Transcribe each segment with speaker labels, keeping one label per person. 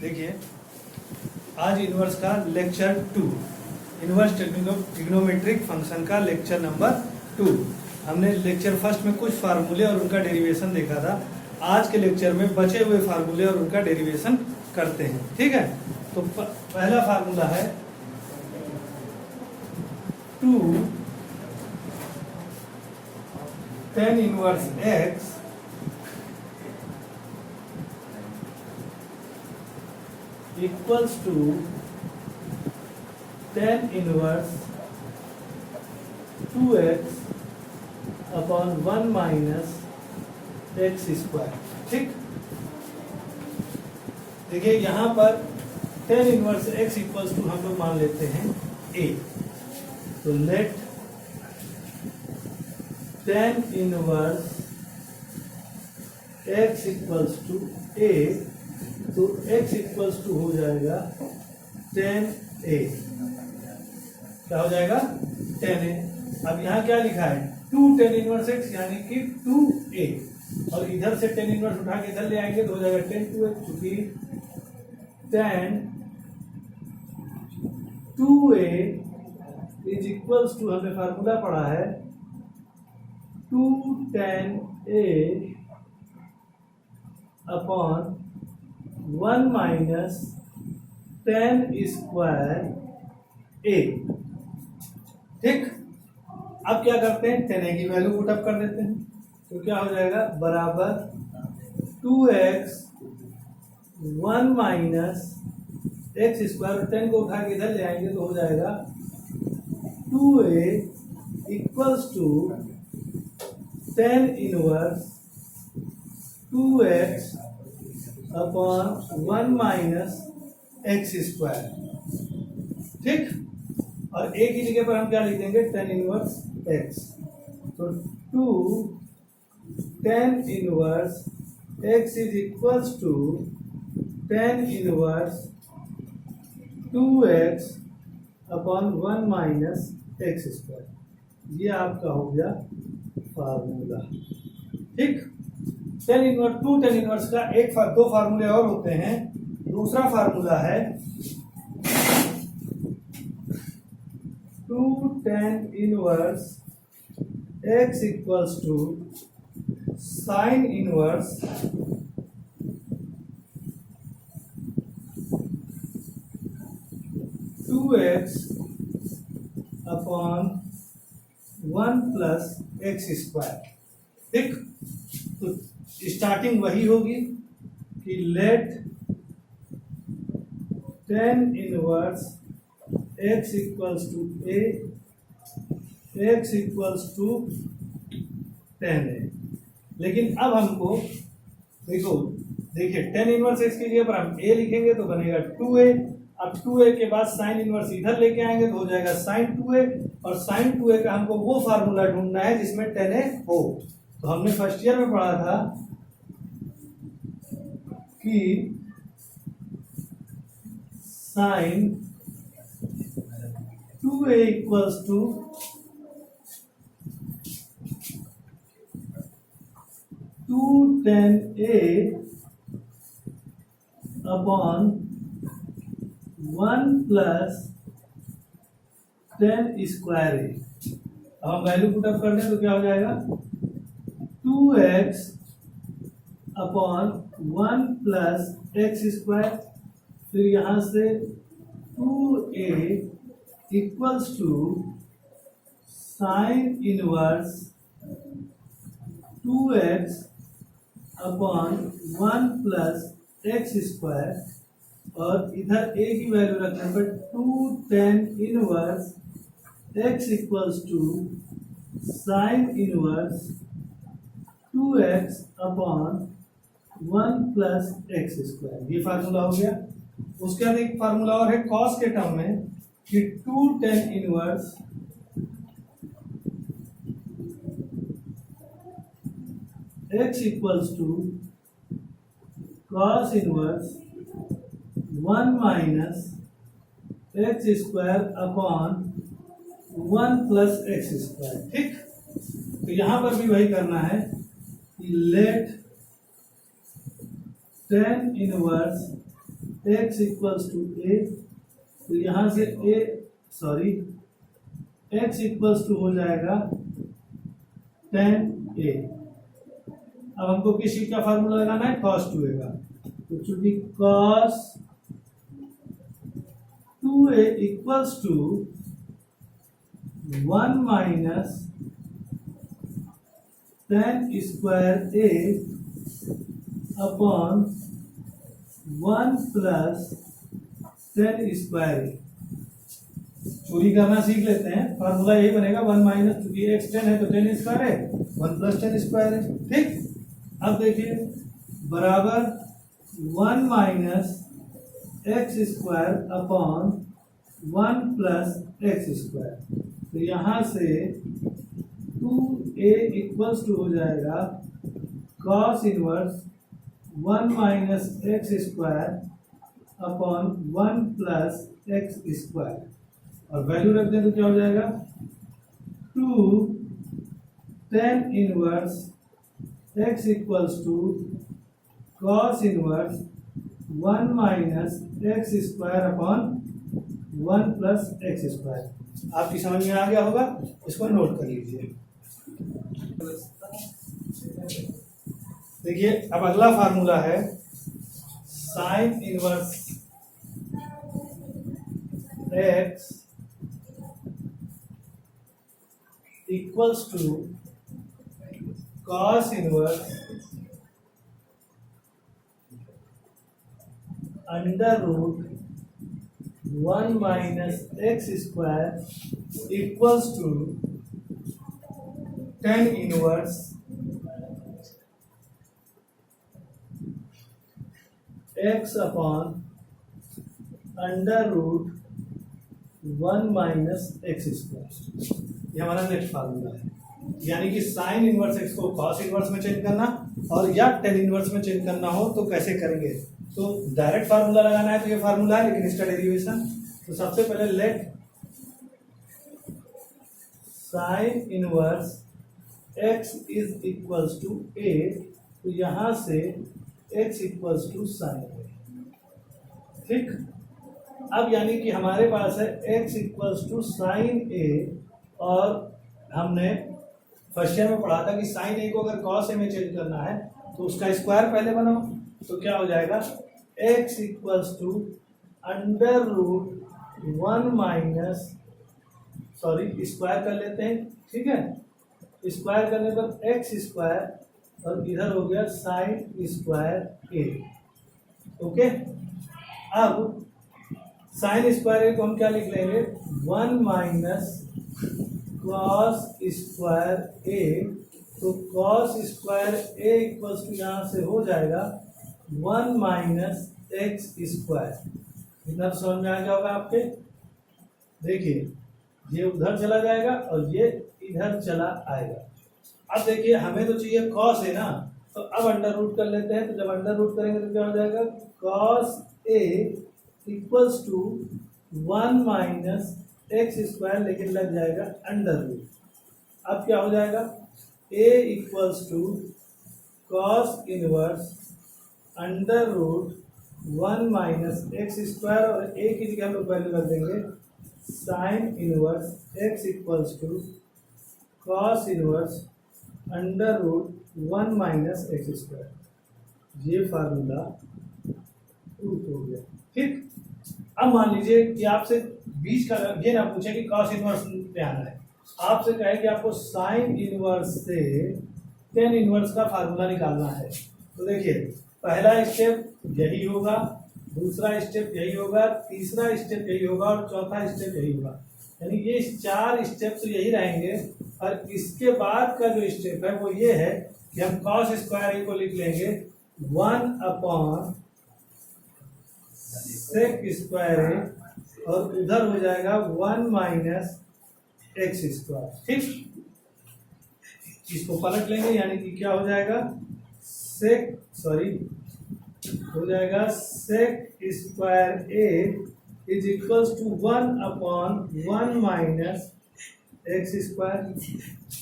Speaker 1: देखिए आज इनवर्स का लेक्चर 2, इनवर्स ट्रिग्नोमेट्रिक फंक्शन का लेक्चर नंबर 2। हमने लेक्चर फर्स्ट में कुछ फार्मूले और उनका डेरिवेशन देखा था। आज के लेक्चर में बचे हुए फार्मूले और उनका डेरिवेशन करते हैं, ठीक है। तो पहला फार्मूला है 2 tan inverse x equals to tan inverse 2x upon 1 minus x square. ठीक, देखिए यहां पर tan inverse x equals to हम लोग मान लेते हैं a। तो let tan inverse x equals to a, तो x इक्वल्स टू हो जाएगा tan a। क्या हो जाएगा? tan a। अब यहाँ क्या लिखा है? 2 tan इनवर्स x यानी कि 2a, और इधर से tan इनवर्स उठा के इधर ले आएंगे तो हो जाएगा tan 2a, चूंकि tan 2a is equals to, हमने फार्मूला पढ़ा है 2 tan a upon 1 minus tan square a। ठीक, अब क्या करते हैं? tan a की वैल्यू पुटअप कर देते हैं, तो क्या हो जाएगा? बराबर 2x 1 माइनस एक्स स्क्वायर, 10 को उठा के इधर ले आएंगे तो हो जाएगा 2a equals to tan inverse 2x upon 1 minus x square. ठीक, और a की जगह पर हम क्या लिख देंगे? tan inverse x। तो 2 tan inverse x is equals to tan inverse 2x upon 1 minus x square. ये आपका हो गया फार्मूला। ठीक, tan इनवर्स 2 tan इनवर्स का दो फार्मूले और होते हैं। दूसरा फार्मूला है 2 tan inverse x equals to sine inverse 2x upon 1 plus x square. ठीक, तो स्टार्टिंग वही होगी कि let tan inverse x equals to a, x equals to tan a। लेकिन अब हमको देखिए tan इनवर्स x की जगह पर हम a लिखेंगे तो बनेगा 2a। अब 2a के बाद साइन इनवर्स इधर लेके आएंगे तो हो जाएगा साइन 2a, और साइन 2a का हमको वो फार्मूला ढूंढना है जिसमें tan a हो। तो हमने फर्स्ट ईयर में पढ़ा था कि sine 2a equals to 2 tan a upon 1 plus tan square a। अब हम वैल्यू पुटअप कर दें तो क्या हो जाएगा? 2x upon 1 plus x square, फिर यहां से 2a equals to sine inverse 2x upon 1 plus x square, और इधर a की वैल्यू रखने पर 2 tan inverse x equals to sine inverse 2x upon 1 plus x square. ये फार्मूला हो गया। उसके बाद एक फार्मूला और है cos के टर्म में कि 2 tan inverse x equals to cos inverse 1 minus x square upon 1 plus x square. ठीक, तो यहां पर भी वही करना है कि let tan inverse x equals to a, तो यहाँ से x इक्वल्स टू हो जाएगा 10a। अब हमको किस चीज का फार्मूला लगाना है, cos 2a का। तो चूंकि cos 2a equals to 1 minus 10 square a upon 1 plus 10 square a. चोरी करना सीख लेते हैं, फार्मूला यही बनेगा 1 माइनस, चूंकि x 10 है तो 10 स्क्वायर है, 1 प्लस 10 स्क्वायर है। ठीक, अब देखिए बराबर 1 minus x square upon 1 plus x square. तो यहाँ से 2a इक्वल्स टू हो जाएगा cos inverse 1 minus x square upon 1 plus x square, और वैल्यू रख दें तो क्या हो जाएगा 2 tan inverse x equals to cos inverse 1 minus x square upon 1 plus x square. आपकी समझ में आ गया होगा, इसको नोट कर लीजिए। देखिए अब अगला फार्मूला है sine inverse x equals to cos inverse under root 1 minus x square equals to tan inverse x upon under root 1 minus x square. ये हमारा नेक्स्ट फार्मूला है, यानी कि साइन इनवर्स एक्स को कॉस इनवर्स में change करना और या टेन इनवर्स में चेंज करना हो तो कैसे करेंगे। तो डायरेक्ट फार्मूला लगाना है तो ये फार्मूला है, लेकिन इसका डेरिवेशन, तो सबसे पहले let sine inverse x is equals to a, तो यहाँ से x equals to sine a. ठीक, अब यानी कि हमारे पास है x equals to sine a, और हमने फर्स्ट ईयर में पढ़ा था कि साइन ए को अगर कॉस ए में चेंज करना है तो उसका स्क्वायर पहले बनाओ, तो क्या हो जाएगा x equals to under root 1 minus, sorry square कर लेते हैं, ठीक है, स्क्वायर करने पर x स्क्वायर और इधर हो गया साइन स्क्वायर ए। ओके, अब साइन स्क्वायर ए को हम क्या लिख लेंगे 1 माइनस कॉस स्क्वायर ए, तो cos square A equals to यहाँ से हो जाएगा 1 माइनस एक्स स्क्वायर। इतना तो समझ में आ गया होगा आपके। देखिए ये उधर चला जाएगा और ये इधर चला आएगा। अब देखिए हमें तो चाहिए कॉस है ना, तो अब अंडर रूट कर लेते हैं। तो जब अंडर रूट करेंगे तो क्या हो जाएगा cos A equals to 1 minus x square, लेकिन लग जाएगा अंडर रूट। अब क्या हो जाएगा a equals to cos inverse under root 1 minus x square, और a की जगह हम लोग वैल्यू रख देंगे sine inverse x equals to cos inverse under root 1 minus x square. ये फार्मूला प्रूफ हो गया। ठीक, अब मान लीजिए कि आपसे बीच का ये ना पूछे कि कॉस इनवर्स पे आना है, आपसे कहे कि आपको साइन इनवर्स से टेन इनवर्स का फार्मूला निकालना है। तो देखिए पहला स्टेप यही होगा, दूसरा स्टेप यही होगा, तीसरा स्टेप यही होगा और चौथा स्टेप यही होगा। यानी ये 4 स्टेप तो यही रहेंगे, और इसके बाद का जो स्टेप है वो ये है कि हम कॉस स्क्वायर ए को लिख लेंगे 1 अपॉन सेक स्क्वायर ए, और उधर हो जाएगा 1 माइनस एक्स स्क्वायर। ठीक, इसको पलट लेंगे, यानी कि क्या हो जाएगा सेक, सॉरी हो जाएगा sec square A is equals to 1 upon 1 minus x square.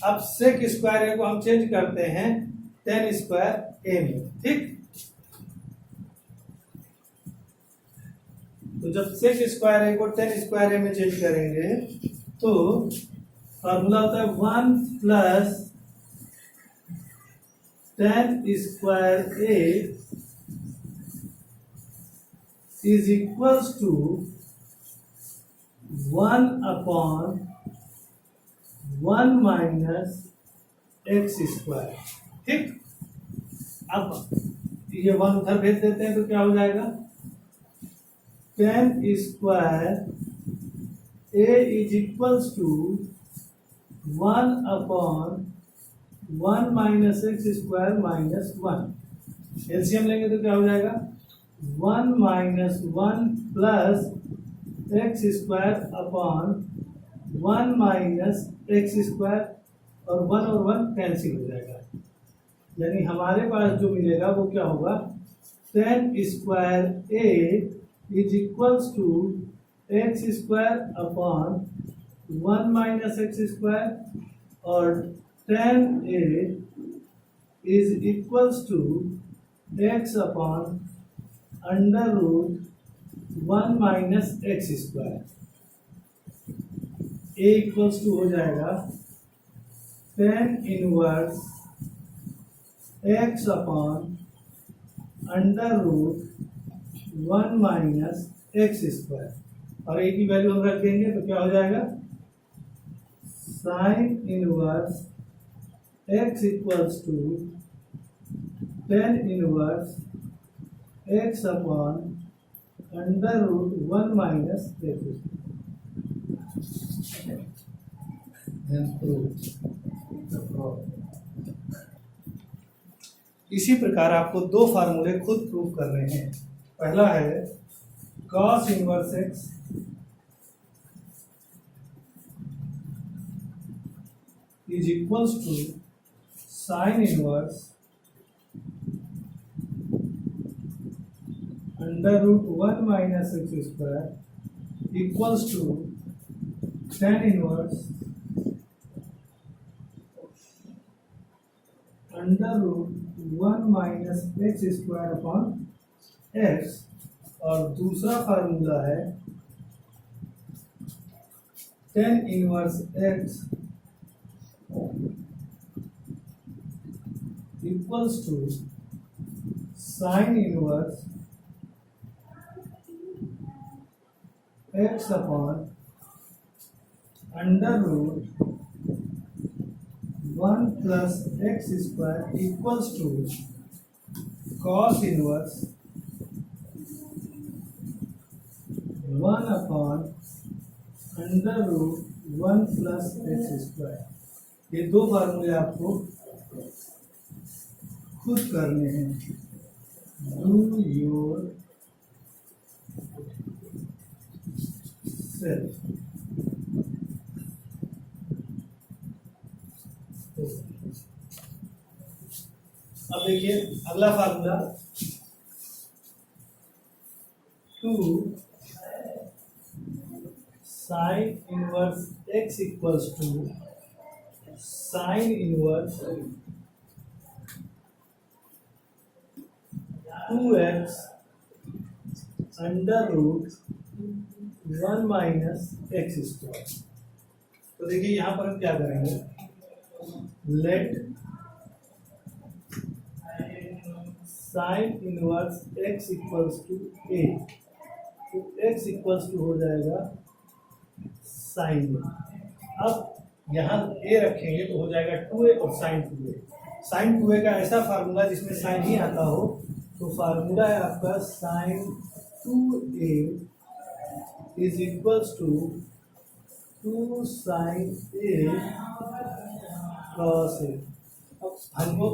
Speaker 1: अब सेक स्क्वायर ए को हम चेंज करते हैं 10 स्क्वायर ए में। ठीक, तो जब सेक स्क्वायर ए को टेन स्क्वायर ए में चेंज करेंगे तो फॉर्मूला होता है 1 plus tan square A is equals to 1/1 minus x square. ठीक, अब ये 1 उधर भेज देते हैं तो क्या हो जाएगा, tan square A is equals to 1/1 minus x square minus 1। LCM लेंगे तो क्या हो जाएगा, 1 minus 1 plus x square upon 1 minus x square, और 1 और 1 कैंसिल हो जाएगा। यानी हमारे पास जो मिलेगा वो क्या होगा, tan square A is equals to x square upon 1 minus x square, और tan a is equals to x upon under root 1 minus x square. A equals to हो जाएगा tan inverse x upon under root 1 minus x square, और a की value हम रख देंगे तो क्या हो जाएगा, sine inverse x equals to tan inverse x upon under root 1 minus x square. इसी प्रकार आपको दो फार्मूले खुद प्रूव करने हैं। पहला है cos inverse x is equals to sine inverse under root 1 minus x square equals to tan inverse under root 1 minus x square upon x. और दूसरा फार्मूला है tan inverse x equals to sine inverse x upon under root 1 plus x square equals to cos inverse 1 upon under root 1 plus x square. ये दो फार्मूले आपको खुद करने हैं। Do your self. अब देखिए अगला formula, 2 sine inverse x equals to sine inverse 2x under root 1 minus x square. तो देखिए यहाँ पर हम क्या करेंगे, let sine inverse x equals to a, तो एक्स इक्वल्स टू हो जाएगा साइन। अब यहाँ ए रखेंगे तो हो जाएगा 2a और साइन 2a। साइन 2a का ऐसा फार्मूला जिसमें साइन ही आता हो, तो फार्मूला है आपका sine 2a is equals to 2 sine a cos a। अब हमको